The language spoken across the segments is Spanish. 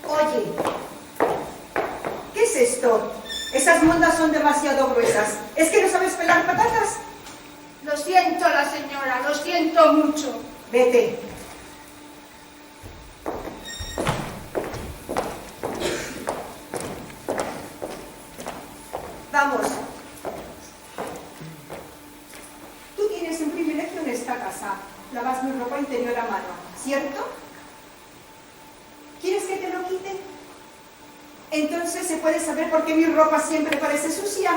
Oye, ¿qué es esto? Esas mondas son demasiado gruesas. ¿Es que no sabes pelar patatas? Lo siento, la señora, lo siento mucho. Vete. Vamos. Tú tienes un privilegio en esta casa. Lavas mi ropa interior a mano, ¿cierto? ¿Quieres que te lo quite? Entonces se puede saber por qué mi ropa siempre parece sucia.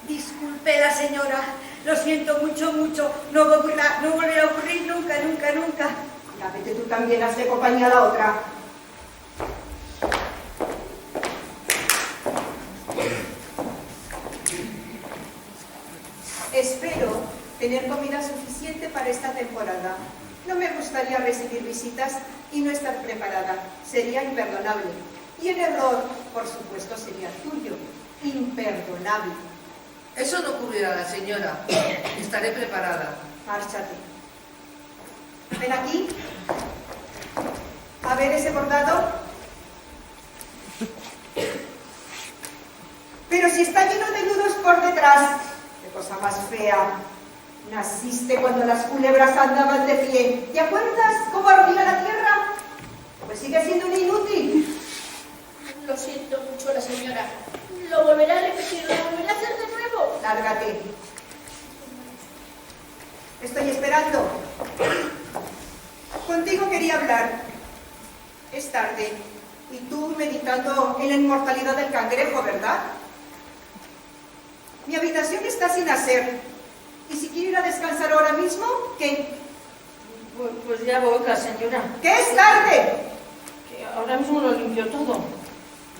Disculpe la señora, lo siento mucho, mucho. No volverá a ocurrir nunca, nunca, nunca. Ya vete tú también, hazle compañía a la otra. Espero tener comida suficiente para esta temporada. No me gustaría recibir visitas y no estar preparada. Sería imperdonable. Y el error, por supuesto, sería tuyo. Imperdonable. Eso no ocurrirá, señora. Estaré preparada. Márchate. Ven aquí. A ver ese bordado. Pero si está lleno de nudos por detrás. Qué cosa más fea. Naciste cuando las culebras andaban de pie. ¿Te acuerdas cómo ardía la tierra? Pues sigue siendo un inútil. Lo siento mucho, la señora. Lo volverá a repetir, lo volverá a hacer de nuevo. Lárgate. Estoy esperando. Contigo quería hablar. Es tarde. Y tú meditando en la inmortalidad del cangrejo, ¿verdad? Mi habitación está sin hacer. ¿Y si quiero ir a descansar ahora mismo, qué? Pues ya voy, la señora. ¿Qué es tarde? Que ahora mismo lo limpio todo.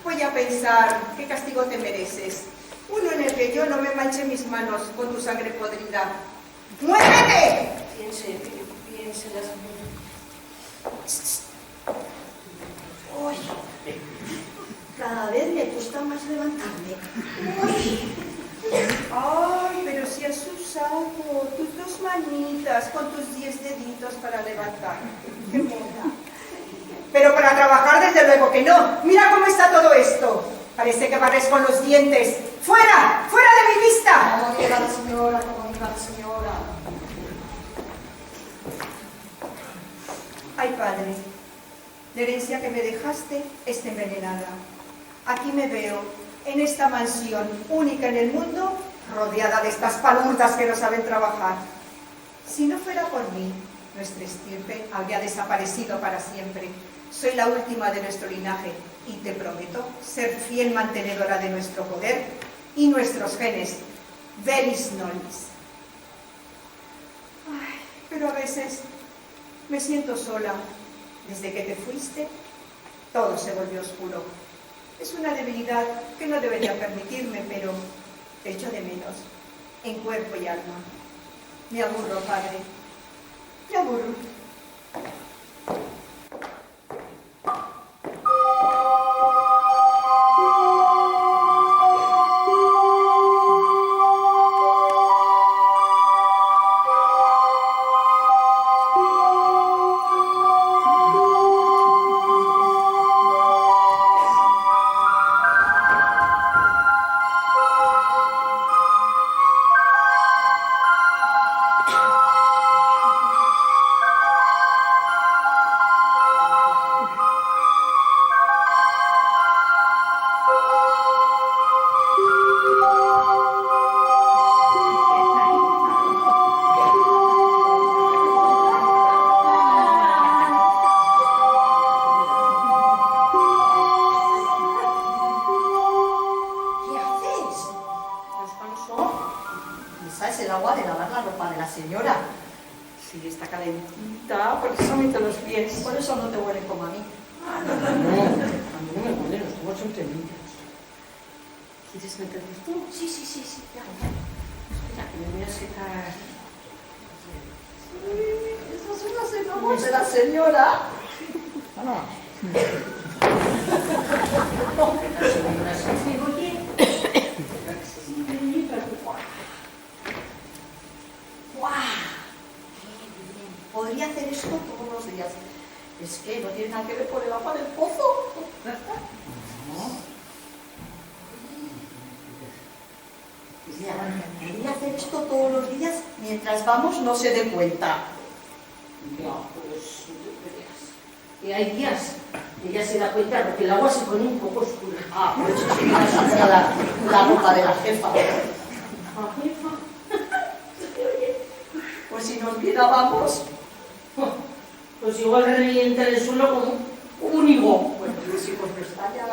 Voy a pensar qué castigo te mereces. Uno en el que yo no me manche mis manos con tu sangre podrida. ¡Muévete! Piense la señora. Uy, cada vez me cuesta más levantarme. Uy. Ay, pero si has usado tus dos manitas con tus 10 deditos para levantar. ¡Qué moda! Pero para trabajar, desde luego que no. Mira cómo está todo esto. Parece que barres con los dientes. ¡Fuera! ¡Fuera de mi vista! Como diga la señora, como diga la señora. Ay, padre, la herencia que me dejaste está envenenada. Aquí me veo, en esta mansión única en el mundo, rodeada de estas palurdas que no saben trabajar. Si no fuera por mí, nuestra estirpe habría desaparecido para siempre. Soy la última de nuestro linaje y te prometo ser fiel mantenedora de nuestro poder y nuestros genes. Velis nolis. Ay, pero a veces me siento sola. Desde que te fuiste, todo se volvió oscuro. Es una debilidad que no debería permitirme, pero te echo de menos, en cuerpo y alma. Me aburro, padre. Me aburro. la ropa de la señora. Sí, está calentita, por eso meto los pies. Por eso no te huelen como a mí. Ah, no, a mí no me huelen, los tengo siempre limpios. ¿Quieres meterlos tú? Sí, ya. Espera, que me voy a secar. Esas son las enojos de la señora. Podría hacer esto todos los días. Es que no tiene nada que ver con el agua del pozo. Podría hacer esto todos los días mientras vamos no se dé cuenta. Ya, pues no te creas. Y hay días que ya se da cuenta porque el agua se pone un poco oscura. Ah, por eso sí que me saca la ropa de la jefa. Ah, jefa. Pues si nos viera, vamos. Pues igual revienta el suelo como un higo. Bueno, pues hijos, pues vaya.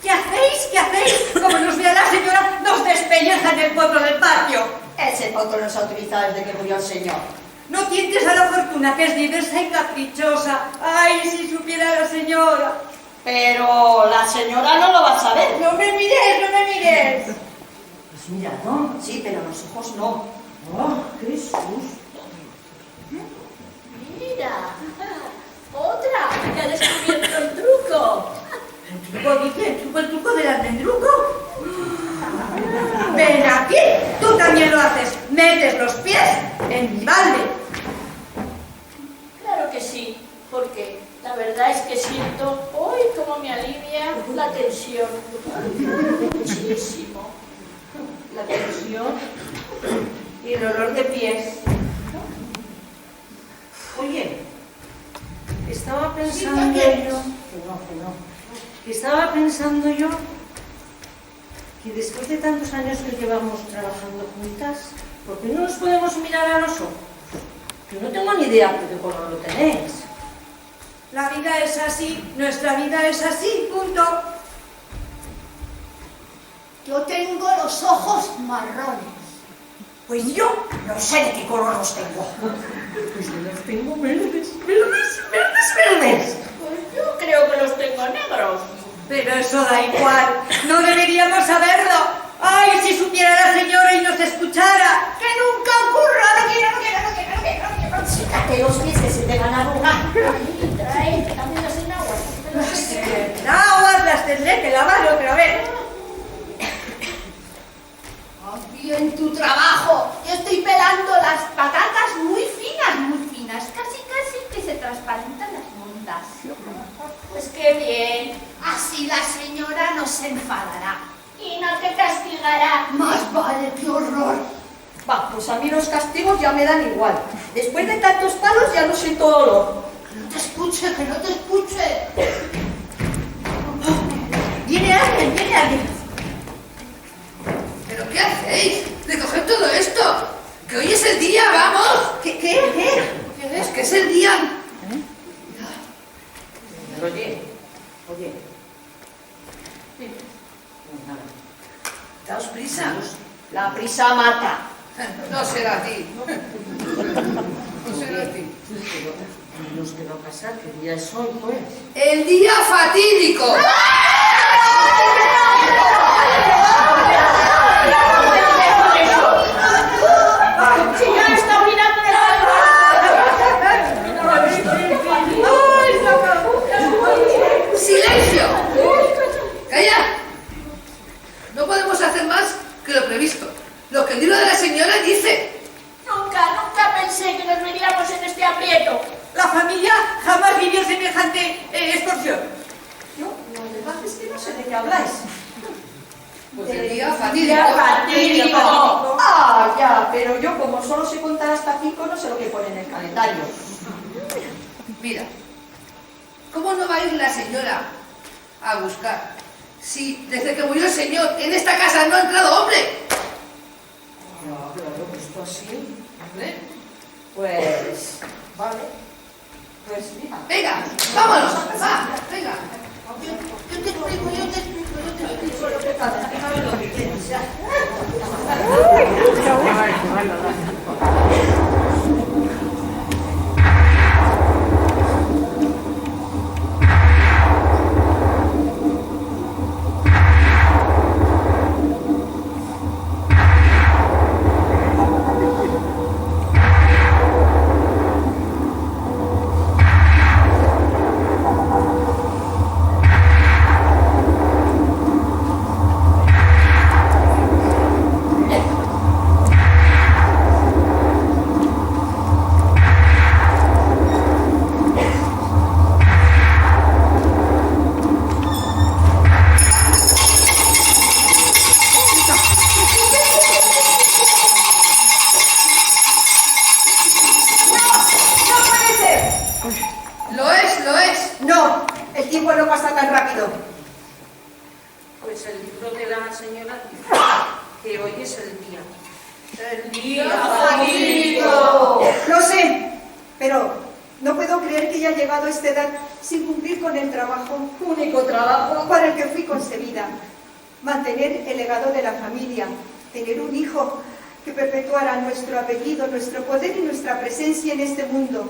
¿Qué hacéis? ¿Qué hacéis? Como nos vea la señora, nos despellezan el potro del patio. Ese potro no se ha utilizado desde que murió el señor. No tientes a la fortuna, que es diversa y caprichosa. Ay, si supiera la señora. Pero la señora no lo va a saber. No me mires, no me mires. Pues mira, ¿no? Sí, pero los ojos no. ¡Oh, qué susto! Mira, otra que ha descubierto el truco. ¿El truco, dice? ¿El truco del almendruco? Ven aquí, tú también lo haces. Metes los pies en mi balde. Claro que sí, porque la verdad es que siento hoy como me alivia la tensión. Muchísimo. La tensión y el olor de pies. Oye, estaba pensando yo... Estaba pensando yo que después de tantos años que llevamos trabajando juntas, ¿por qué no nos podemos mirar a los ojos? Yo no tengo ni idea de qué color lo tenéis. La vida es así, nuestra vida es así, punto. Yo tengo los ojos marrones. Pues yo no sé de qué color los tengo. Pues yo los tengo verdes, verdes, verdes, verdes. Pues yo creo que los tengo negros. Pero eso da igual, no deberíamos saberlo. Ay, si supiera la señora y nos escuchara. Que nunca ocurra, no quiero. Sícate los pies que se te van a arrugar. Trae, cámbialas en agua. Aguas, las tendré que lavar otra vez. Haz bien tu trabajo. Yo estoy pelando las patatas muy finas, casi que se transparentan las mondas. Pues qué bien. Así la señora no se enfadará. Y no te castigará. Más vale, qué horror. Va, pues a mí los castigos ya me dan igual. Después de tantos palos ya no siento dolor. Que no te escuche, que no te escuche. Viene alguien. ¿Pero qué hacéis? Recoged todo esto. Que hoy es el día, vamos. ¿Qué? Es que es el día. Oye. Daos prisa. La prisa mata. No será a ti. No será a ti. Nos que va a pasar, ¿qué día es hoy, pues? El día fatídico. Señora, está mirando el ¡Silencio! ¡Calla! No podemos hacer más que lo previsto. Lo que el libro de la señora dice. Nunca pensé que nos veríamos en este aprieto. La familia jamás vivió semejante extorsión. Yo, la verdad es que no sé de qué habláis. Pues el día fatídico. Ah, ya, pero yo como solo sé contar hasta 5 no sé lo que pone en el calendario. Mira, ¿cómo no va a ir la señora a buscar? Si desde que murió el señor en esta casa no ha entrado hombre. Claro, esto así. ¿Hombre? Pues, vale. Pues mira. Venga, vámonos. Va, venga. Yo te explico lo que pasa. Déjame lo que quieres, ya. Lo es. No, el tiempo no pasa tan rápido. Pues el libro de la señora dice que hoy es el día. El día ¡Juanito! Lo sé, pero no puedo creer que haya llegado a esta edad sin cumplir con el trabajo, único trabajo para el que fui concebida. Mantener el legado de la familia, tener un hijo que perpetuara nuestro apellido, nuestro poder y nuestra presencia en este mundo.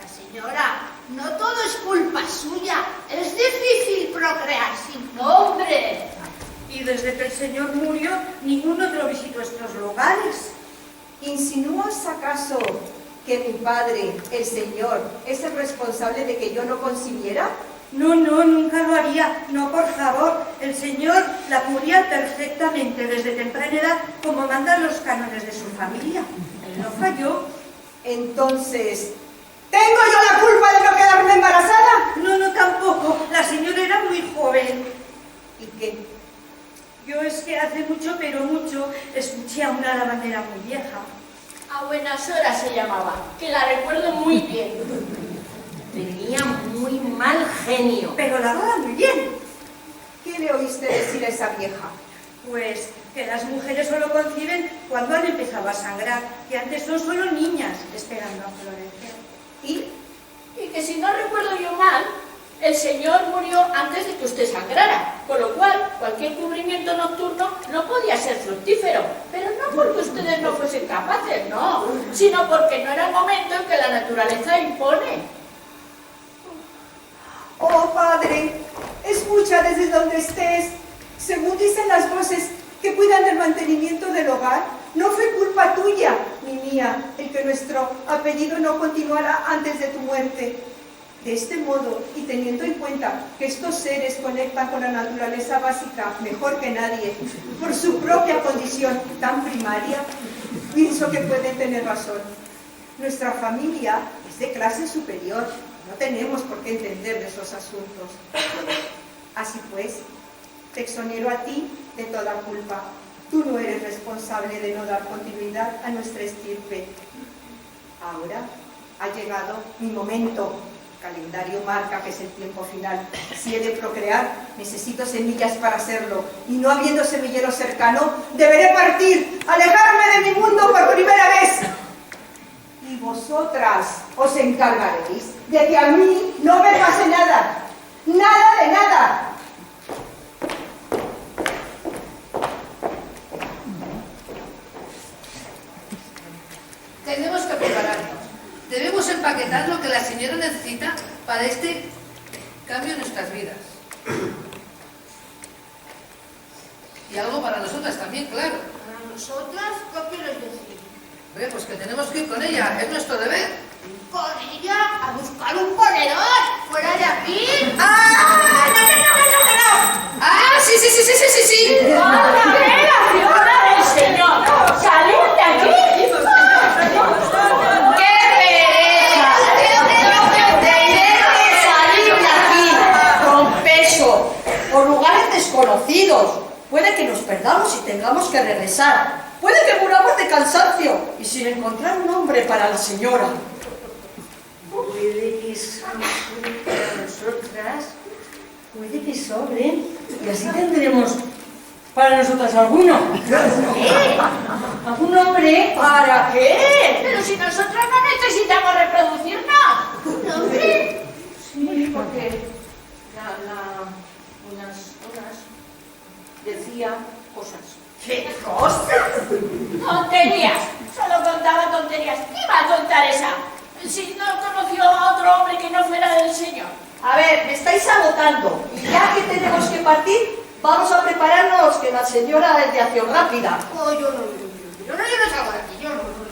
La señora, no todo es culpa suya. Es difícil procrear sin nombre. Y desde que el Señor murió, ningún otro visitó estos lugares. ¿Insinúas acaso que mi padre, el Señor, es el responsable de que yo no concibiera? No, nunca lo haría. No, por favor. El Señor la cubría perfectamente desde temprana edad, como mandan los cánones de su familia. Él no falló. Entonces, ¿tengo yo la culpa de no quedarme embarazada? No, tampoco. La señora era muy joven. ¿Y qué? Yo es que hace mucho, pero mucho, escuché a una lavandera muy vieja. A buenas horas se llamaba, que la recuerdo muy bien. Tenía muy mal genio. Pero lavaba muy bien. ¿Qué le oíste decir a esa vieja? Pues que las mujeres solo conciben cuando han empezado a sangrar, que antes son solo niñas esperando a florecer. Y que si no recuerdo yo mal, el Señor murió antes de que usted sangrara, con lo cual cualquier cubrimiento nocturno no podía ser fructífero, pero no porque ustedes no fuesen capaces, no, sino porque no era el momento en que la naturaleza impone. Oh, Padre, escucha desde donde estés. Según dicen las voces que cuidan del mantenimiento del hogar, no fue culpa tuya ni mía el que nuestro apellido no continuara antes de tu muerte. De este modo, y teniendo en cuenta que estos seres conectan con la naturaleza básica mejor que nadie, por su propia condición tan primaria, pienso que pueden tener razón. Nuestra familia es de clase superior, no tenemos por qué entender de esos asuntos. Así pues, te exonero a ti de toda culpa. Tú no eres responsable de no dar continuidad a nuestra estirpe. Ahora ha llegado mi momento. El calendario marca que es el tiempo final. Si he de procrear, necesito semillas para hacerlo. Y no habiendo semillero cercano, deberé partir, alejarme de mi mundo por primera vez. Y vosotras os encargaréis de que a mí no me pase nada. Nada de nada. Tenemos que prepararnos. Debemos empaquetar lo que la señora necesita para este cambio en nuestras vidas. Y algo para nosotras también, claro. ¿Para nosotras? ¿Qué quieres decir? Hombre, pues que tenemos que ir con ella, es nuestro deber. ¿Con ella? ¿A buscar un ponedor? ¿Fuera de aquí? ¡Ah! ¡No! ¡Ah, sí! ¡Otra vez la figura del Señor! ¡Salid de aquí! ¡Qué pereza! ¡Tener que salir de aquí con peso, por lugares desconocidos! Puede que nos perdamos y tengamos que regresar. Puede que muramos de cansancio y sin encontrar un hombre para la señora. Puede que sobre para nosotras, puede que sobre, y así tendremos para nosotras alguno. ¿Qué? ¿Algún hombre? ¿Para qué? Pero si nosotros no necesitamos reproducirnos. ¿Un hombre? Sí, porque unas horas decía cosas. ¿Qué cosas? Tonterías. Solo contaba tonterías. ¿Qué iba a contar esa? Si no conoció a otro hombre que no fuera del Señor. A ver, me estáis agotando. Y ya que tenemos que partir, vamos a prepararnos, que la señora es de acción rápida. Oh, yo no quiero saber aquí, yo no.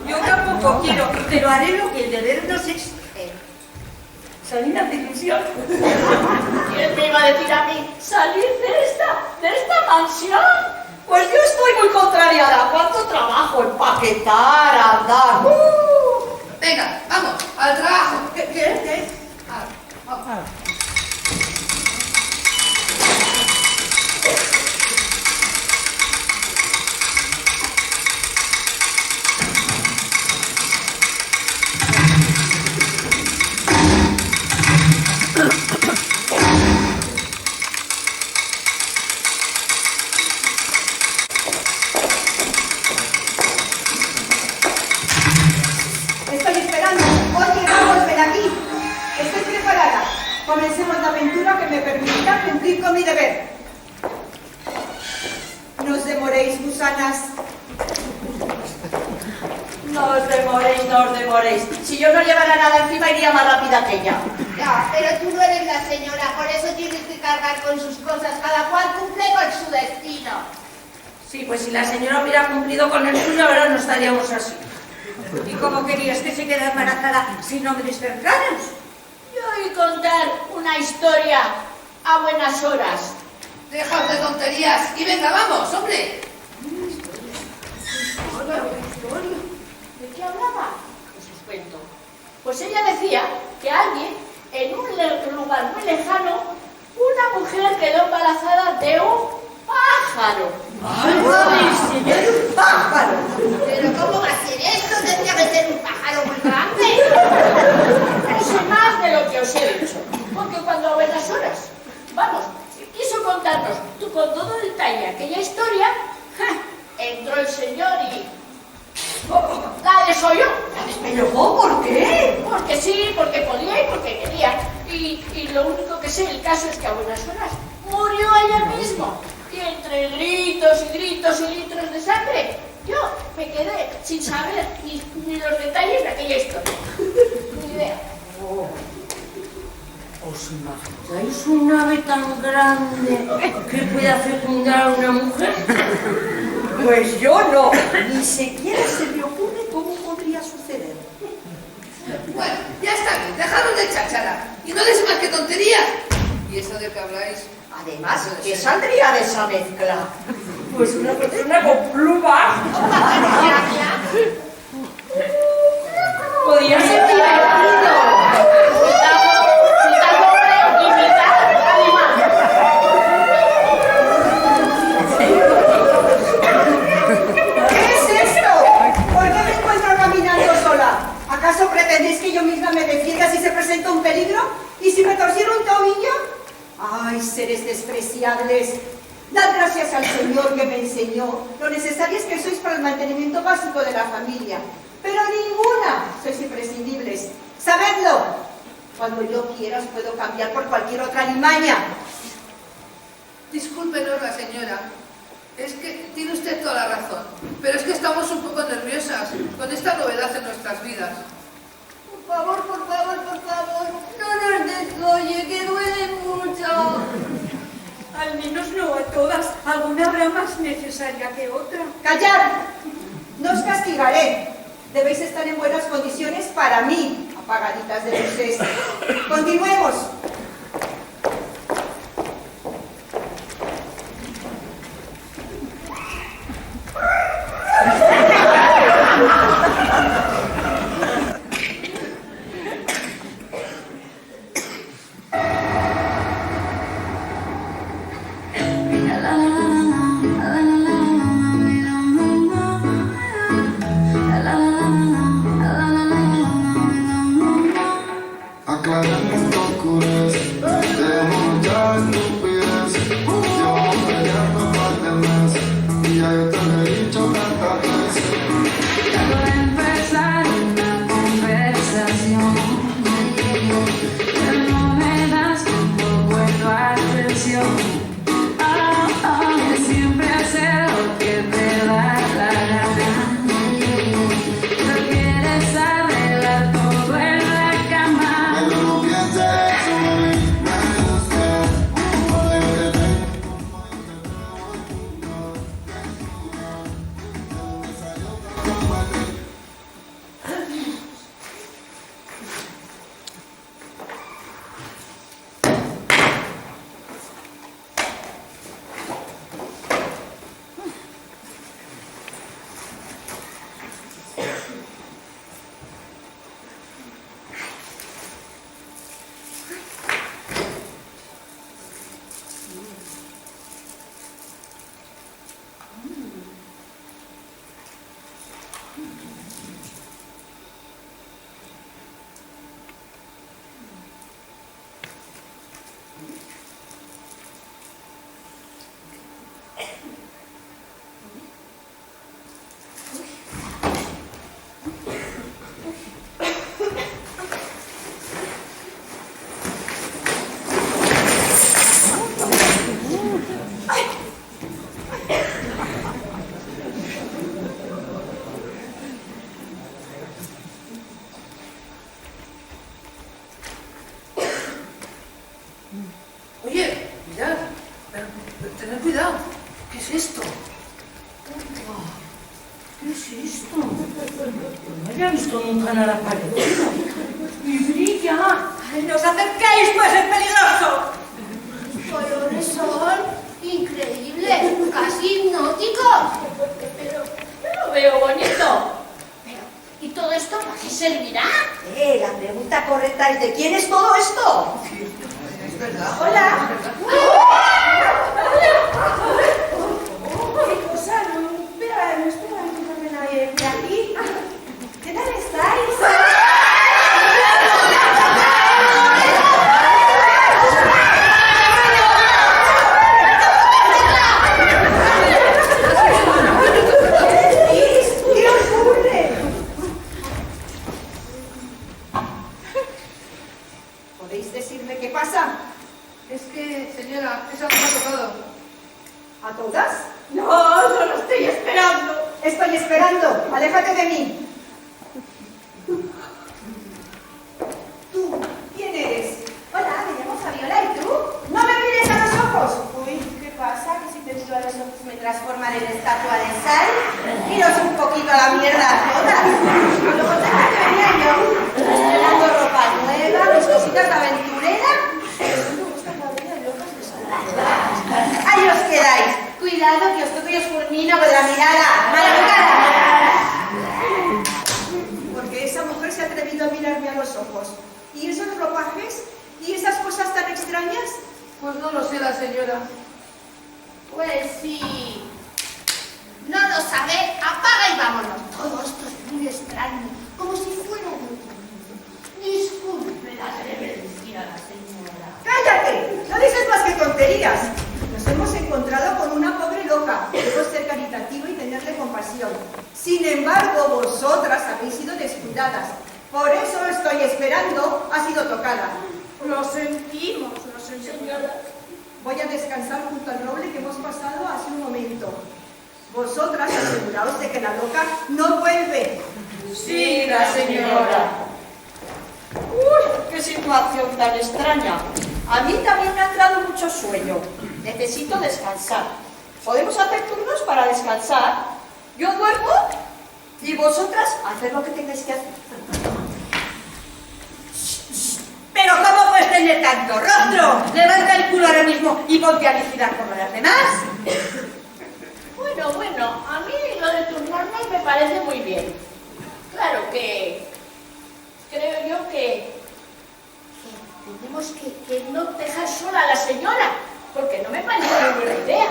Yo tampoco quiero, pero haré lo que el deber nos exige. Salir de ilusión. ¿Quién me iba a decir a mí salir de esta mansión? Pues yo estoy muy contrariada. ¿Cuánto trabajo? Empaquetar, andar. Venga, vamos, al trabajo. ¿Qué? Vamos. Estoy esperando. Oye, vamos, ven aquí. Estoy preparada. Comencemos la aventura que me permitirá cumplir con mi deber. No os demoréis, gusanas. No os demoréis, no os demoréis. Si yo no llevara nada encima, iría más rápida que ella. Ya, pero tú no eres la señora, por eso tienes que cargar con sus cosas. Cada cual cumple con su destino. Sí, pues si la señora hubiera cumplido con el suyo, ahora no estaríamos así. ¿Y cómo querías que se quedara embarazada sin hombres cercanos? Yo oí contar una historia a buenas horas. Dejaos de tonterías y venga, vamos, hombre. ¿De qué hablaba? Pues os cuento. Pues ella decía que alguien, en un lugar muy lejano, una mujer quedó embarazada de un pájaro. ¡Ay, señor, un pájaro! ¿Pero cómo va a ser esto? Tendría que ser un pájaro muy grande. No sé más de lo que os he dicho, porque cuando a buenas horas, vamos, quiso contarnos con todo detalle aquella historia, entró el señor y la desoyó. ¿Pero cómo? ¿Por qué? Porque sí, porque podía y porque quería. Y lo único que sé, el caso es que a buenas horas murió ella mismo. Y entre gritos y gritos y litros de sangre, yo me quedé sin saber ni los detalles de aquella historia. Ni idea. ¿Os imagináis un ave tan grande que pueda fecundar a una mujer? Pues yo no. Ni siquiera se me ocurre cómo podría suceder. Bueno, ya está bien, dejaros de cháchara. Y no des más que tonterías. ¿Y eso de que habláis? Además, ¿qué saldría de esa mezcla? Pues una persona con plumas. Podría ser divertido. Mitad hombre y mitad animal. ¿Qué es esto? ¿Por qué me encuentro caminando sola? ¿Acaso pretendéis que yo misma me defienda si se presenta un peligro? ¿Y si me torciera un tobillo? ¡Ay, seres despreciables! Dad gracias al Señor que me enseñó lo necesarias que sois para el mantenimiento básico de la familia. Pero ninguna sois imprescindibles. ¡Sabedlo! Cuando yo quiera os puedo cambiar por cualquier otra alimaña. Discúlpenos la señora. Es que tiene usted toda la razón. Pero es que estamos un poco nerviosas con esta novedad en nuestras vidas. Por favor, no nos desoye, que duele mucho. Al menos no a todas, alguna habrá más necesaria que otra. ¡Callad! No os castigaré. Debéis estar en buenas condiciones para mí, apagaditas de luces. Continuemos. Aclarando oscuridad. ¿Qué es esto? ¿Qué es esto? No había visto nunca nada parecido. ¡Y brilla! ¡Ay, no os acerquéis, pues es peligroso! Colores son increíbles, casi hipnóticos. Pero yo lo veo bonito. Pero, ¿y todo esto para qué servirá? La pregunta correcta es ¿de quién es todo esto? Es verdad. Hola. ¿Qué cosa? No espera que nadie de aquí. ¿Qué tal estáis? ¿Qué ocurre? ¿Podéis decirme qué pasa? Es que, señora, eso me ha tocado. ¿A todas? No, solo estoy esperando. Estoy esperando. Aléjate de mí. ¿Tú quién eres? Hola, me llamo Fabiola, ¿y tú? ¡No me mires a los ojos! Uy, ¿qué pasa? ¿Que si te miro a los ojos me transforman en estatua de sal? Iros un poquito a la mierda a todas. A lo mejor que venía yo, estrenando ropa nueva, mis cositas de aventurera. Me gusta la vida de locas de salvajes. Ahí os quedáis. Cuidado que os toco y os fulmino con la mirada. ¡Maleducada! Porque esa mujer se ha atrevido a mirarme a los ojos. ¿Y esos ropajes? ¿Y esas cosas tan extrañas? Pues no lo sé la señora. Pues sí. No lo sabe, apaga y vámonos. Todo esto es muy extraño, como si fuera de otro mundo. Disculpe la reverencia, la señora. ¡Cállate! No dices más que tonterías. Nos hemos encontrado con una pobre loca. Debo ser caritativo y tenerle compasión. Sin embargo, vosotras habéis sido descuidadas. Por eso estoy esperando. Ha sido tocada. Lo sentimos, señora. Voy a descansar junto al roble que hemos pasado hace un momento. Vosotras aseguraos de que la loca no vuelve. Sí, la señora. Uy, qué situación tan extraña. A mí también me ha entrado mucho sueño. Necesito descansar. ¿Podemos hacer turnos para descansar? Yo duermo y vosotras haced lo que tengáis que hacer. Pero ¿cómo puedes tener tanto rostro? Levanta el culo ahora mismo y ponte a vigilar por las demás. Bueno, a mí lo de turnarnos me parece muy bien. Claro que creo yo que tenemos que no dejar sola a la señora, porque no me parece una buena idea.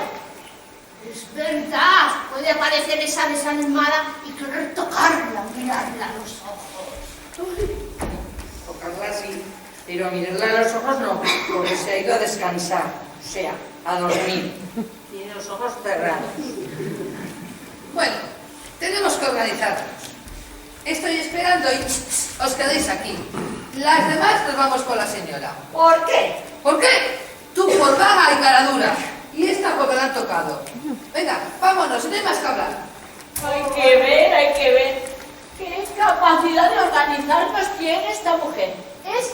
Es verdad, puede aparecer esa desanimada y querer tocarla, mirarla a los ojos. Tocarla sí, pero mirarla a los ojos no, porque se ha ido a descansar, o sea, a dormir. Tiene los ojos cerrados. Bueno, tenemos que organizarnos. Estoy esperando y os quedáis aquí. Las demás nos vamos con la señora. ¿Por qué? ¿Por qué? Tú por vaga y cara dura. Y esta porque la han tocado. Venga, vámonos, no hay más que hablar. Hay que ver qué capacidad de organizarnos tiene esta mujer. Es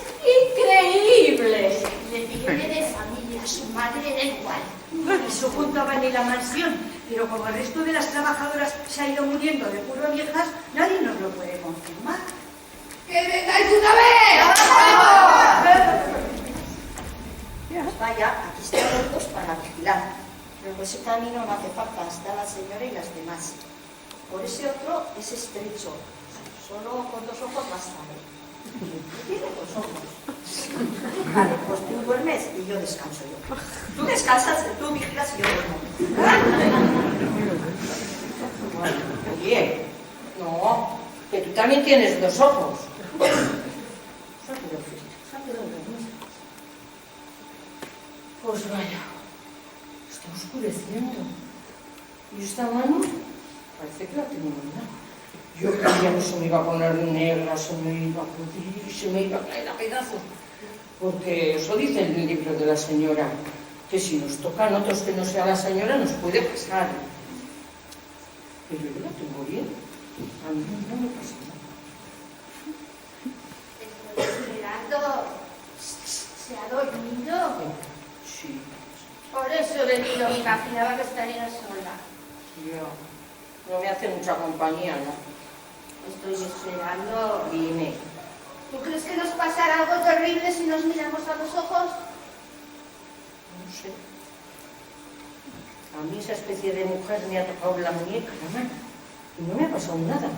increíble. Le viene de familia, su madre era igual. Eso juntaban en la mansión, pero como el resto de las trabajadoras se ha ido muriendo de puro viejas, nadie nos lo puede confirmar. ¡Que vengáis de una vez! Pues vaya, aquí están los dos para vigilar. Pero por ese camino no hace falta, está la señora y las demás. Por ese otro es estrecho. Solo con dos ojos basta. Tiene dos ojos. Vale, pues tú duermes y yo descanso yo. Tú descansas, tú vigilas y yo duermo. Oye, no, que tú también tienes dos ojos. Se ha quedado dormida. Pues vaya, está oscureciendo. ¿Y esta mano? Parece que la tengo buena. Yo creía que se me iba a poner negra, se me iba a pudrir y se me iba a caer a pedazos. Porque eso dice el libro de la señora, que si nos tocan otros que no sea la señora nos puede pasar. Pero yo la tengo bien. A mí no me pasa nada. Estoy esperando. ¿Se ha dormido? Sí, Por eso he venido, me imaginaba que estaría sola. No me hace mucha compañía, ¿no? Estoy esperando. Dime. ¿Tú crees que nos pasará algo terrible si nos miramos a los ojos? No sé. A mí esa especie de mujer me ha tocado la muñeca, la mano, y no me ha pasado nada.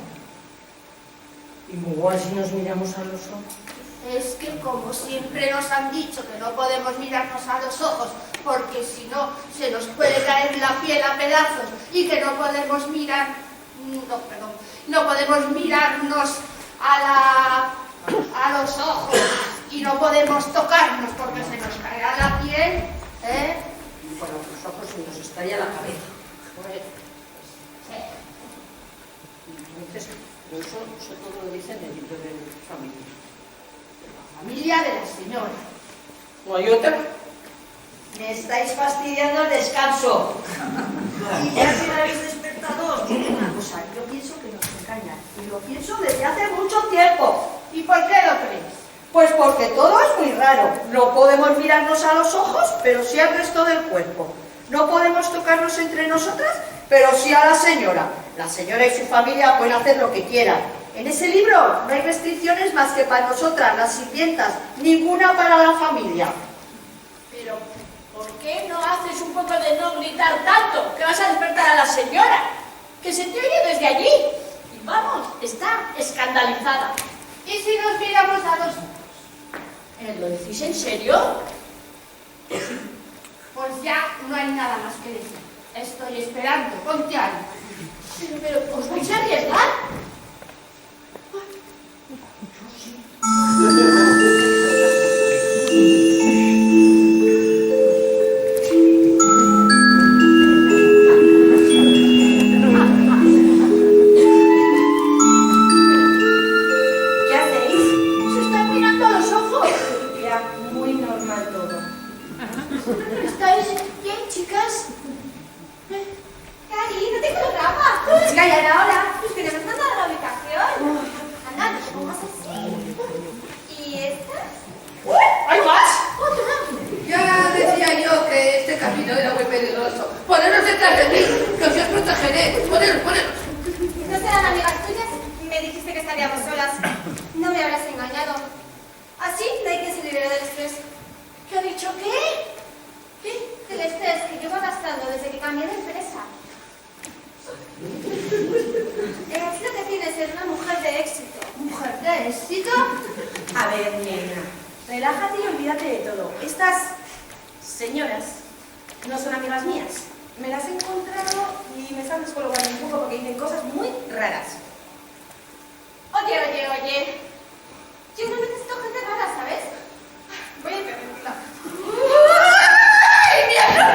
Igual si nos miramos a los ojos. Es que como siempre nos han dicho que no podemos mirarnos a los ojos porque si no se nos puede caer la piel a pedazos y que no podemos mirar, no podemos mirarnos a los ojos y no podemos tocarnos porque se nos caerá la piel, ¿eh? Y para los ojos se nos estalla la cabeza. Entonces, eso todo lo dicen en el libro de familia. Familia de la señora. ¿No hay otra? Me estáis fastidiando el descanso. Y ya que me habéis despertado, os diré una cosa. Yo pienso que nos engañan. Y lo pienso desde hace mucho tiempo. ¿Y por qué lo crees? Pues porque todo es muy raro. No podemos mirarnos a los ojos, pero sí al resto del cuerpo. No podemos tocarnos entre nosotras, pero sí a la señora. La señora y su familia pueden hacer lo que quieran. En ese libro no hay restricciones más que para nosotras, las sirvientas, ninguna para la familia. Pero, ¿por qué no haces un poco de no gritar tanto? Que vas a despertar a la señora, que se te oye desde allí. Y vamos, está escandalizada. ¿y si nos miramos a los ojos? ¿Lo decís en serio? Pues ya no hay nada más que decir. Estoy esperando, ponte ahí. Pero, ¿os vais a arriesgar? ¿Qué hacéis? Se están mirando a los ojos. Ya, muy normal todo. ¿Estáis bien, chicas? Cari, no te colgaba. Calla ahora, pues que nos has mandado a la habitación. Anda, no te pongas así. ¿Y estas? ¿Hay más? Ya decía yo que este camino era muy peligroso. Poneros detrás de mí, que os protegeré. Poneros. ¿No serán amigas tuyas? Me dijiste que estaríamos solas. No me habrás engañado. Así no hay que se libere del estrés. ¿Qué ha dicho qué? ¿Qué? Del estrés que llevo arrastrando desde que cambié de empresa. Es lo que tiene ser una mujer de éxito. ¿Mujer de éxito? A ver, nena, relájate y olvídate de todo. Estas señoras no son amigas mías. Me las he encontrado y me están descolocando un poco porque dicen cosas muy raras. Oye. Yo no necesito gente rara, ¿sabes? Voy a pedirla. ¡Ay, mierda!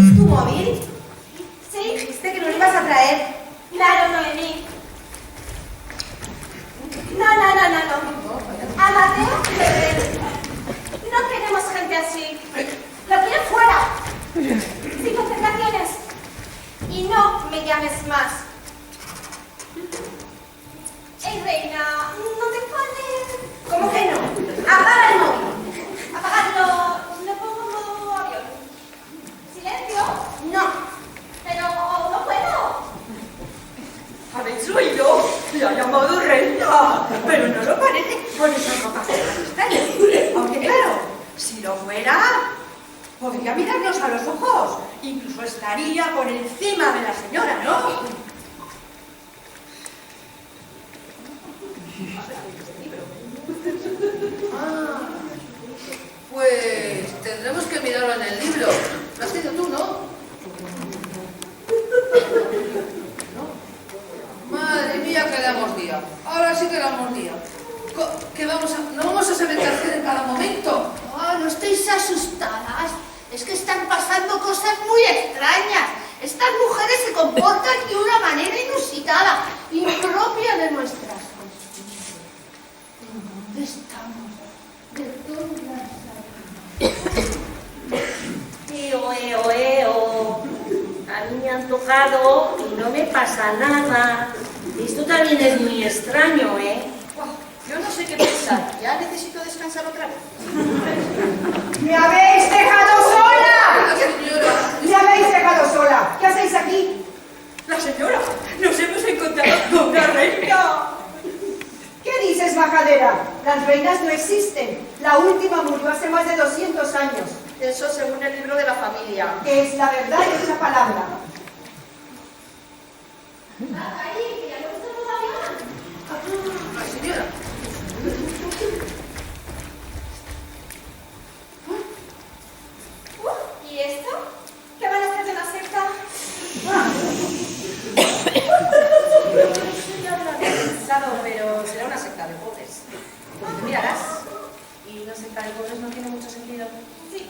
¿Es tu móvil? Sí, dijiste que no lo ibas a traer. Claro, Noemí. No. A Mateo y Belén. No queremos gente así. Lo quiero fuera. Sin concentraciones. Y no me llames más. Ey, reina, no te enfades. ¿Cómo que no? Apaga el móvil. Apagadlo. Lo pongo en modo avión. ¿Silencio? No. Pero no puedo. ¿Habéis oído? La ha llamado reina. Pero no lo parece por esas ropas tan extrañas. Aunque claro, si lo fuera, podría mirarnos a los ojos. Incluso estaría por encima de la señora, ¿no? Pues tendremos que mirarlo en el libro. Lo has leído tú, ¿no? Madre mía, que damos día. Ahora sí que damos día. ¿No vamos a saber qué hacer en cada momento? Oh, no estéis asustadas. Es que están pasando cosas muy extrañas. Estas mujeres se comportan de una manera inusitada, impropia de nuestras costumbres. ¿Dónde estamos? ¿De dónde Eo. A mí me han tocado y no me pasa nada. Esto también es muy extraño, ¿eh? Yo no sé qué pensar. Ya necesito descansar. cansar otra vez. ¡Me habéis dejado sola! Señora, ¡Me habéis dejado sola! ¿Qué hacéis aquí? La señora, nos hemos encontrado con una reina. ¿Qué dices, majadera? Las reinas no existen. La última murió hace más de 200 años. Eso según el libro de la familia. Que es la verdad de esa palabra. Ahí, que ya lo he visto todavía. la señora. ¿Y esto? ¿Qué van a hacer de la secta? Eso ya lo había pensado, pero será una secta de pobres. Mirarás. Y una secta de pobres no tiene mucho sentido. Sí,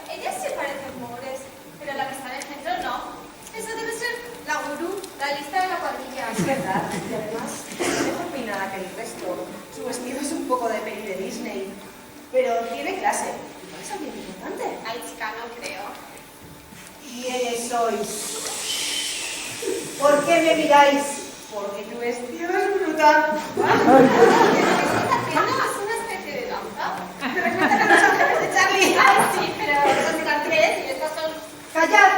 ellas se parecen pobres, pero la que está en el centro no. Eso debe ser la gurú, la lista de la cuadrilla. Es verdad, y además es mejor peinada que el resto. Su vestido es un poco de peli de Disney, pero tiene clase. Igual es alguien importante. Ay, chica, no creo. ¿Quiénes sois? ¿Por qué me miráis? Porque tu vestido es brutal. Es una especie de danza. Me recuerdan a los ángeles de Charlie. Ay, sí, pero estos eran tres y estas son... ¡Callad!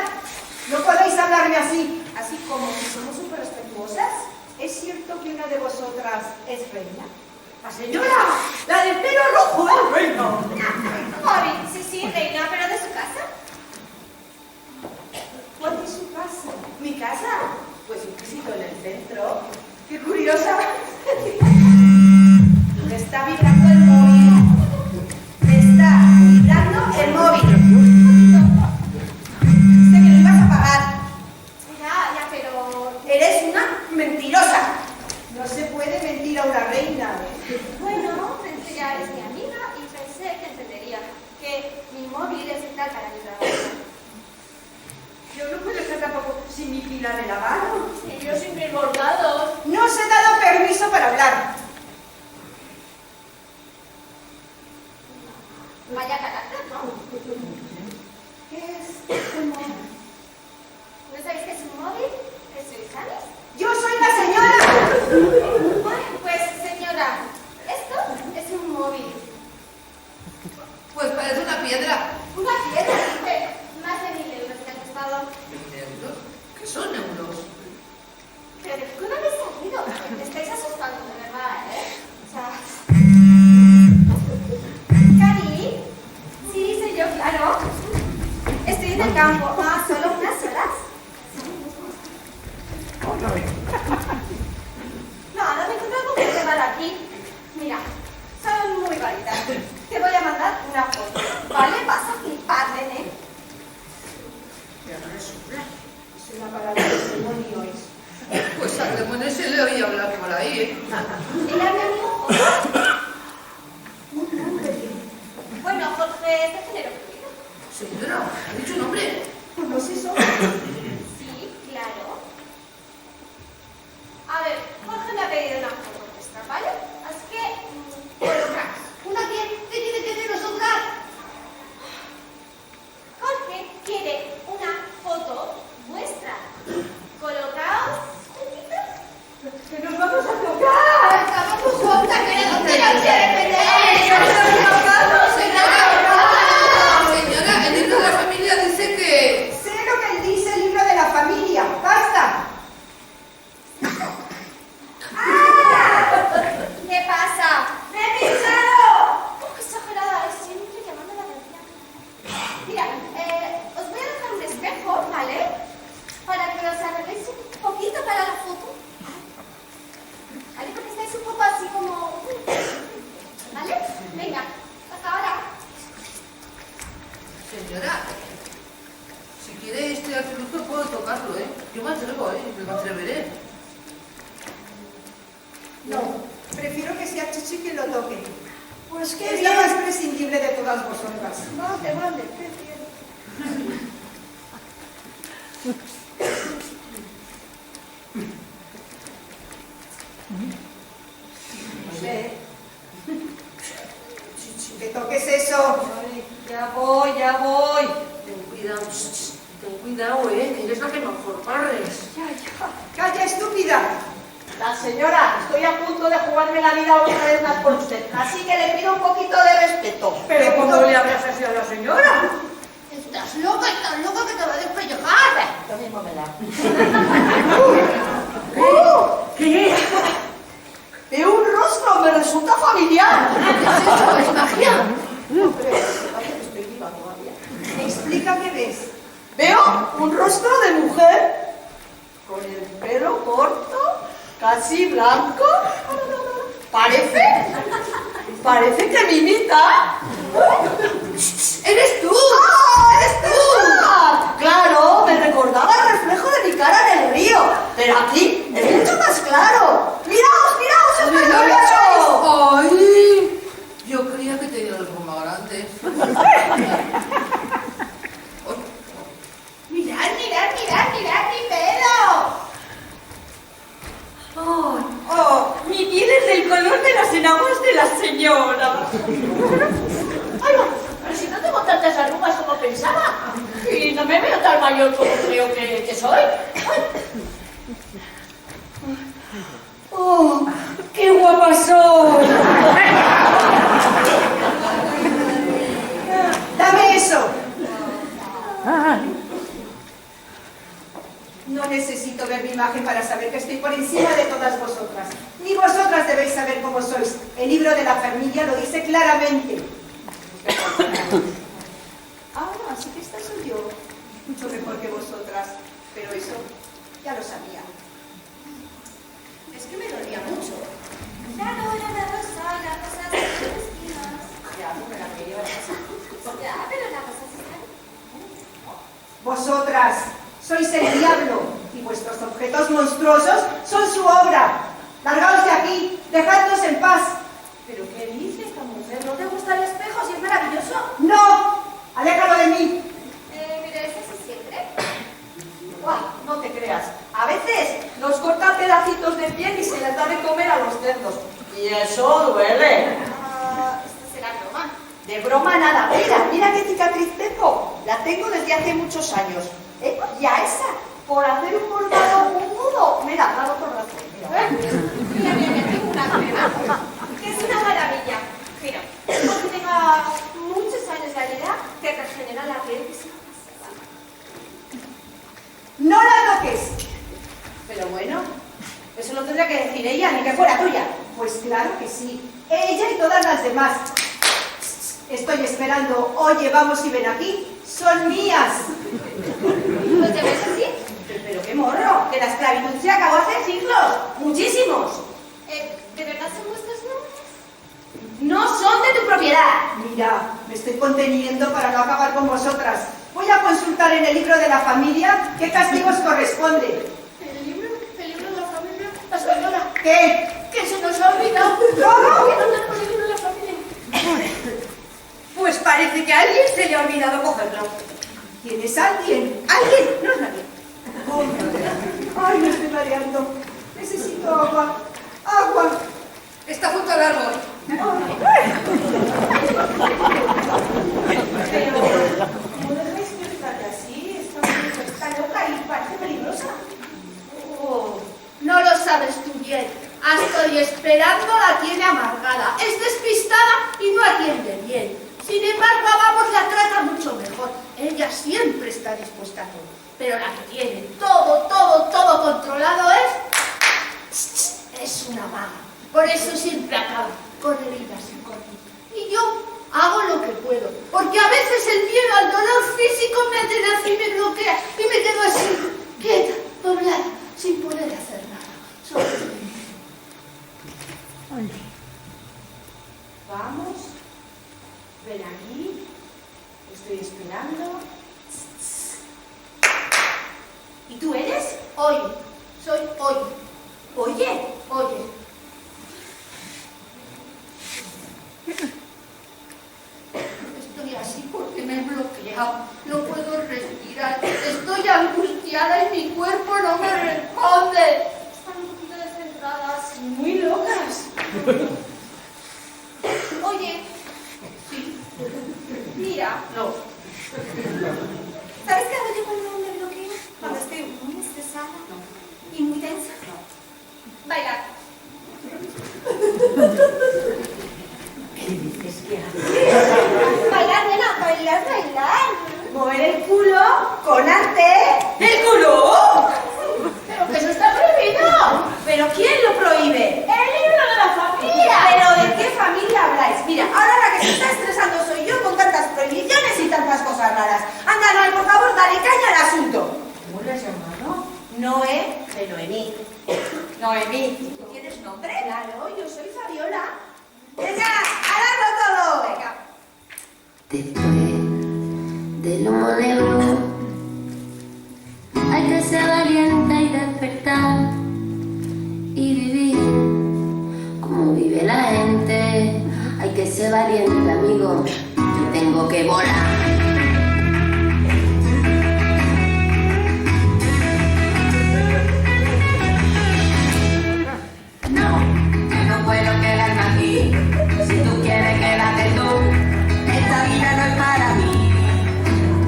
No podéis hablarme así. Así como si somos súper respetuosas. ¿Es cierto que una de vosotras es reina? La señora, la del pelo rojo es reina. Mori, sí, reina, pero de su casa. ¿Cuál es su casa? ¿Mi casa? Pues un pisito en el centro. ¡Qué curiosa! Me está vibrando el móvil. Me está vibrando el móvil. Sé que lo ibas a pagar. Ya, pero... Eres una mentirosa. No se puede mentir a una reina. Bueno, pensé ya eres mi amiga y pensé que entendería que mi móvil es vital para mi trabajo. Yo no puedo estar tampoco sin mi pila de la mano. Y yo sin mis bordados. No os he dado permiso para hablar. Vaya carácter, ¿no? ¿Qué es un móvil? ¿No sabéis qué es un móvil? ¿Qué sois, sabes? ¡Yo soy la señora! Pues, señora, esto es un móvil. Pues parece una piedra. Una piedra, dice. Más de 1000 euros te ha costado. ¿Euros? ¿Qué son euros? Pero ¿de qué no habéis salido? Te estáis asustando, de verdad, ¿eh? O sea... Cari, sí, soy yo, claro. Estoy en el campo. Ah, solo unas horas. Nada, me encontré algo que llevar aquí. Mira, son muy bonitas. Te voy a mandar una foto, ¿vale? Vas a flipar, nene. Es una palabra de demonio es. Pues al demonio se le oía hablar por ahí, ¿eh? Ella me amigo. Bueno, Jorge, ¿es de género fluido? Señora, ¿ha dicho un nombre? ¿Cómo es eso? Sí, claro. A ver, Jorge me ha pedido una foto vuestra, ¿vale? Así que, colocaos. ¿Una quién? ¿Qué tiene que ver nosotras? Jorge quiere una foto vuestra. Colocaos juntitos. ¡Que nos vamos a tocar! ¡Estamos juntas, que no te la quiere Señora, el libro de la familia dice que... Sé lo que dice el libro de la familia. ¡Basta! ¿Qué pasa? ¡Me he pinchado! ¡Oh, qué exagerada! Es siempre llamando la atención. Mira, os voy a dejar un espejo, ¿vale? Para que os arregléis un poquito para la foto. ¿Vale? Porque estáis un poco así como... ¿Vale? Venga, hasta ahora. Señora, si quiere este azulito puedo tocarlo, ¿eh? Yo me atrevo, ¿eh? Me atreveré. No, prefiero que sea Chichi quien lo toque. Pues qué Es bien. la más prescindible de todas vosotras. Vale, qué bien. No sé. Chichi, que toques eso. Ay, ya voy. Ten cuidado, que eres la que mejor barres. ¡Calla, estúpida! La señora, estoy a punto de jugarme la vida otra vez más por usted, así que le pido un poquito de respeto. Pero ¿cómo le hablas así a la señora? Estás loca que te va a despellejar. Lo mismo me da. ¿Qué? Veo un rostro, me resulta familiar. ¿Qué es eso? ¿Es magia? No creo, parece que estoy viva todavía. Explica qué ves. Veo un rostro de mujer con el pelo corto, casi blanco. Parece que me imita. ¡Eres tú! ¡Eres tú! ¡Ah! Claro, me recordaba el reflejo de mi cara en el río, pero aquí es mucho más claro. ¡Miraos, es maravilloso! ¡Ay! Yo creía que tenía algo más grande. Mirad mi pelo. ¡Oh! Mi piel es del color de las enaguas de la señora. Ay, va, pero si no tengo tantas arrugas como pensaba. Y no me veo tan mayor como creo que soy. ¡Oh! ¡Qué guapa soy! ¡Dame eso! No necesito ver mi imagen para saber que estoy por encima de todas vosotras. Ni vosotras debéis saber cómo sois. El libro de la familia lo dice claramente. Ah, así que esta soy yo. Mucho mejor que vosotras. Pero eso ya lo sabía. Es que me dolía mucho. La rosa de los espinos. Ya, no me la quería pasar. Ya, pero la rosa se está. Vosotras sois el diablo y vuestros objetos monstruosos son su obra. Largaos de aquí, dejadnos en paz. ¿Pero qué dice esta mujer? ¿No te gusta el espejo si es maravilloso? ¡No! ¡Aléjalo de mí! Mira, ¿es así siempre? Buah, no te creas. A veces nos cortan pedacitos de piel y se les da de comer a los cerdos. Y eso duele. Esto será broma. De broma nada. Mira qué cicatriz tengo. La tengo desde hace muchos años. Y a esa, por hacer un bordado, un nudo. Mira, dado por razón. Mira, tengo una crema. Que es una maravilla. Mira, porque tenga muchos años de vida, te regenera la piel, que es una pasada. ¡No la toques! Pero bueno, eso lo tendría que decir ella, ni que fuera tuya. Pues claro que sí. Ella y todas las demás. Estoy esperando. Oye, vamos y ven aquí. Son mías. ¿Pues te ves así? Pero qué morro, que la esclavitud se acabó hace siglos. Muchísimos. ¿De verdad son vuestros nombres? No son de tu propiedad. Mira, me estoy conteniendo para no acabar con vosotras. Voy a consultar en el libro de la familia qué castigos corresponde. ¿El libro de la familia? La señora, ¿Qué? que se nos ha olvidado. ¿Cómo? Que no tenemos el libro de la familia. Pues parece que a alguien se le ha olvidado cogerlo. ¿Tienes alguien? ¿Alguien? No es nadie. Ay, me estoy mareando. Necesito agua. ¡Agua! Está junto al árbol. Pero, ¿cómo dejáis que os trate así? Esta mujer está loca y parece peligrosa. No lo sabes tú bien. Estoy esperando, la tiene amargada. Es despistada y no atiende bien. Sin embargo, a Vamos la trata mucho mejor. Ella siempre está dispuesta a todo. Pero la que tiene todo controlado es una vaga. Por eso siempre acaba con heridas sin corte. Y yo hago lo que puedo. Porque a veces el miedo al dolor físico me atenaza y me bloquea. Y me quedo así, quieta, doblada, sin poder hacer nada. Solo Vamos, ven aquí, estoy esperando. ¿Y tú eres? Oye, soy Oye. Oye. Oye. Estoy así porque me he bloqueado. No puedo respirar. Estoy angustiada y mi cuerpo no me responde. Están un poquito descentradas. Muy locas. Oye, Sí. mira. No. ¿Sabes qué hago yo cuando me bloqueo? Cuando estoy muy estresada y muy tensa. Baila cosas raras. Anda, Noé, por favor, dale caña al asunto. ¿Cómo le has llamado? Noé de Noemí. Noemí. ¿Tienes nombre? Claro, yo soy Fabiola. Venga, a darlo todo. Venga. Después del humo negro hay que ser valiente y despertar y vivir como vive la gente. Hay que ser valiente, amigo. Yo tengo que volar. No, yo no puedo quedarme aquí. Si tú quieres, quédate tú. Esta vida no es para mí.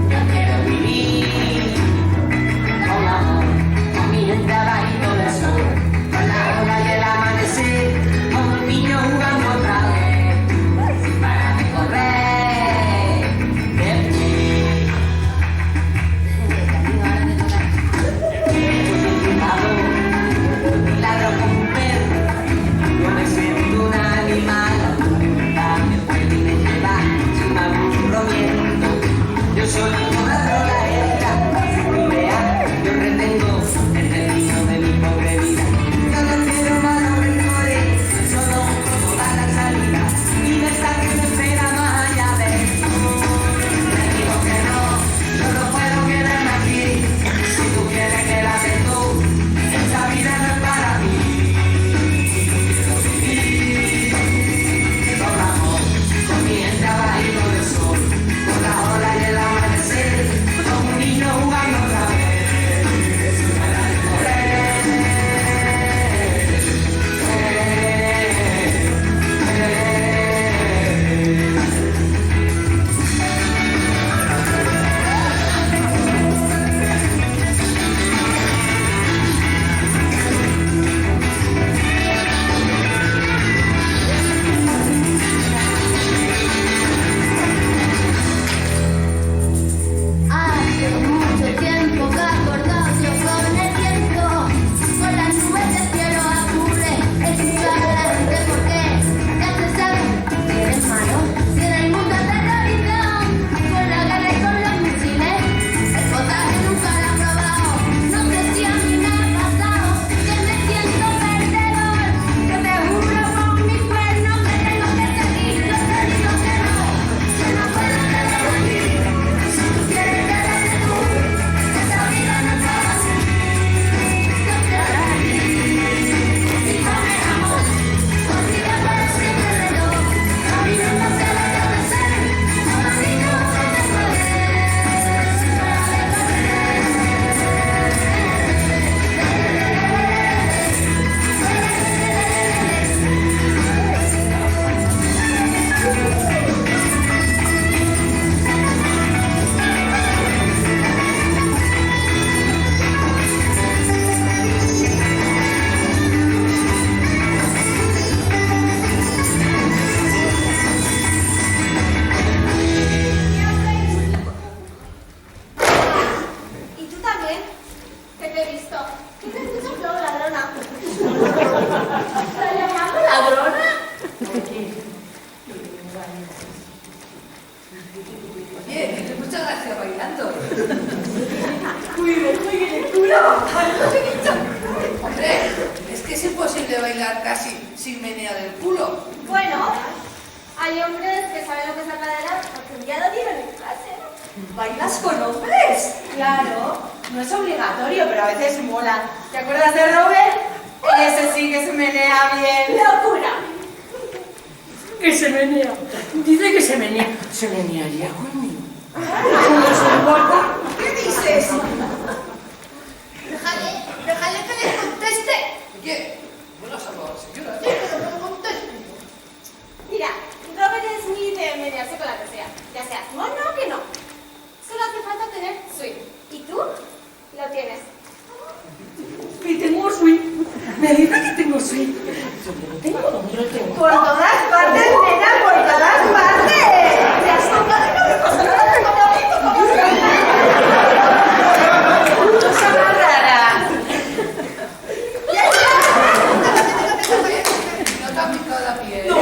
Yo quiero vivir con amor, con mi trabajito de sol, con la hora y el amanecer, como un niño jugando otra vez, para de correr de pie. Y ladro como un perro, yo me siento un animal. Me puede llevar sin aburrimiento. Yo soy una drogadicta, mi idea, yo retengo el destino de mi pobre vida. Yo no quiero malos rencores, solo toda la salida. Y no está que me espera más allá de esto. Te digo que no, yo no puedo quedarme aquí. Si tú quieres, quédate tú. Esta vida no es para mí. Con amor, con mi trabajito de sol, con la ola y el amanecer, como un niño jugando otra vez. Para hace mucho tiempo que acordado yo con el viento, con las nubes del cielo azules, escuchar a la gente porque ya se sabe que eres malo, tiene el mundo aterrorizado, con la guerra y con los misiles, el potaje nunca lo he probado, no sé si a mí me ha pasado, que me siento perdedor, que te juro con mi cuerno que tengo que seguir, yo te digo que no puedo quedarme aquí. Si tú quieres quedarte tú, esta vida no es para mí. Yo quiero vivir y con el amor, contigo para siempre de dos. La vida no se debe de ser, como a mí no me puede. ¿Y tú también? Que te he visto. ¿Qué te escuchas luego, ladrona? ¿La llamamos ladrona? Oye, que te mucha gracia bailando. Hombre, es que es imposible bailar casi sin menear el culo. Bueno, hay hombres que saben lo que es la cadera porque un día lo dieron en clase. ¿Bailas con hombres? Claro, no es obligatorio, pero a veces mola. ¿Te acuerdas de Robert? Ese sí que se menea bien. ¡Locura! Que se menea. Dice que se menea. Se menearía conmigo. ¿Qué dices? Déjale que le conteste. Oye, buenas a señora. Sí, pero que le conteste. Mira, Robert es muy de mediarse con la que sea. Ya seas mono o que no. Solo hace falta tener swing. ¿Y tú? Lo tienes. Y tengo swing. Me dice que tengo swing. ¿Dónde lo tengo? ¿Dónde lo tengo? Por todas partes, nena, por todas partes. Te has tocado y no me pasa nada, como bonito, como bonito. Cosa más rara. No te ha picado la piel. No, no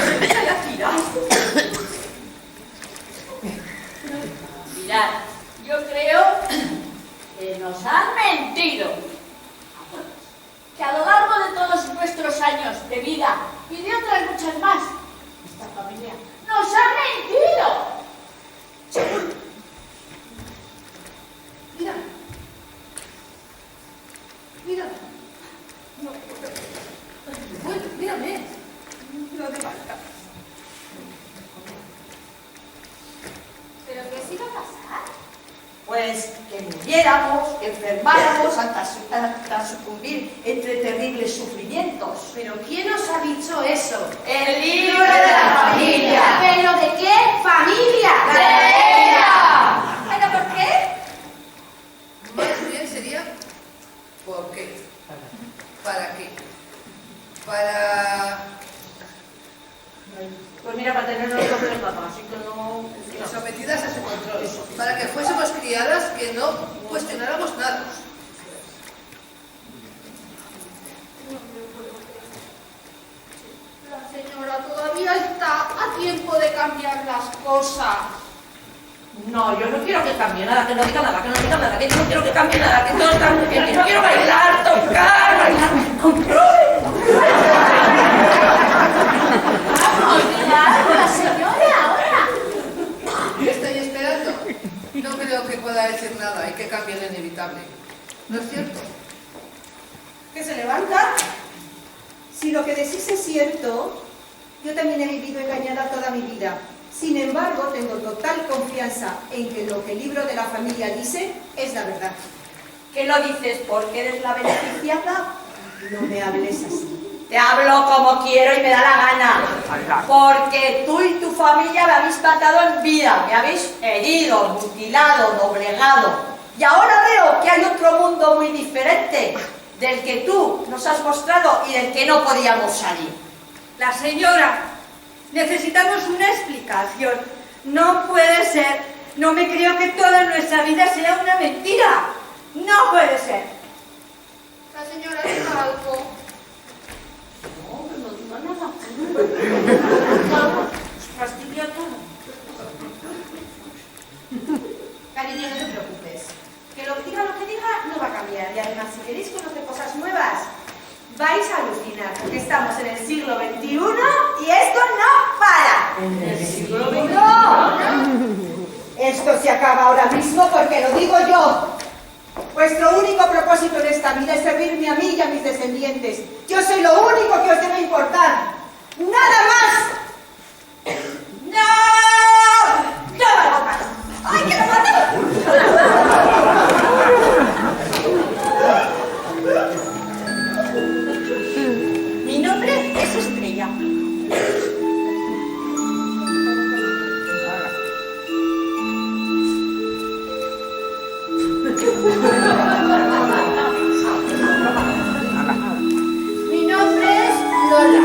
se me echa la tira. Mirad, yo creo que nos han mentido. Que a lo largo de todos nuestros años de vida y de otras muchas más, esta familia nos ha mentido. Mírame. Mírame. No, bueno, mírame. No te falta. ¿Pero qué se iba a pasar? Pues que muriéramos, que enfermáramos hasta sucumbir entre terribles sufrimientos. ¿Pero quién os ha dicho eso? ¡El libro de la familia! ¿Pero de qué familia? ¡De ella! ¿Pero por qué? Más bien sería ¿por qué? ¿Para qué? Para... Pues mira, para tener los hombres papás, así que no... sometidas a su control, para que fuésemos criadas que no cuestionáramos nada. La señora todavía está a tiempo de cambiar las cosas. No, yo no quiero que cambie nada, que no diga nada, que no diga nada, que yo no quiero que cambie nada, que todo está muy bien, que yo quiero bailar, tocar, bailar, control. Vamos, mirad, la señora ahora. ¿Qué estoy esperando? No creo que pueda decir nada, hay que cambiar lo inevitable. ¿No es cierto? ¿Que se levanta? Si lo que decís es cierto, yo también he vivido engañada toda mi vida. Sin embargo, tengo total confianza en que lo que el libro de la familia dice es la verdad. ¿Qué lo dices? ¿Porque eres la beneficiada? No me hables así. Te hablo como quiero y me da la gana. Porque tú y tu familia me habéis matado en vida, me habéis herido, mutilado, doblegado. Y ahora veo que hay otro mundo muy diferente del que tú nos has mostrado y del que no podíamos salir. La señora, necesitamos una explicación. No puede ser. No me creo que toda nuestra vida sea una mentira. No puede ser. La señora diga algo. No, que no diga nada. Os fastidia todo. Cariño, no te preocupes. Que diga lo que diga no va a cambiar. Y además, si queréis conocer cosas nuevas, vais a alucinar. Porque estamos en el siglo XXI y esto no para. ¿En el siglo XXI? ¡No! Esto se acaba ahora mismo porque lo digo yo. Vuestro único propósito en esta vida es servirme a mí y a mis descendientes. Yo soy lo único que os debe importar. ¡Nada más! ¡No! ¡Toma botas! ¡Ay, que lo mato! Mi nombre es Estrella. Mi nombre es Lola.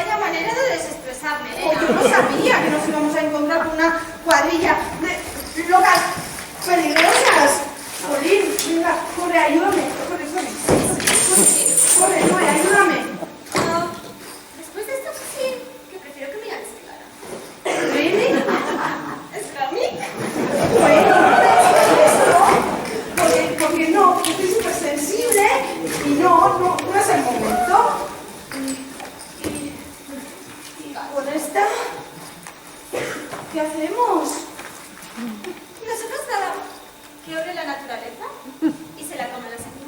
vaya manera de desestresarme, Oh, yo no sabía que nos íbamos a encontrar con una cuadrilla de locas peligrosas. Jolín, venga, corre, ayúdame. Corre, Noé, ayúdame. Después de esto, sí, que prefiero que me llames Clara. ¿Really? ¿Es Cami? Bueno, porque no, porque estoy súper sensible y no es el momento. Y con esta, ¿qué hacemos? Nosotros nada, que obre la naturaleza y se la comen las animales.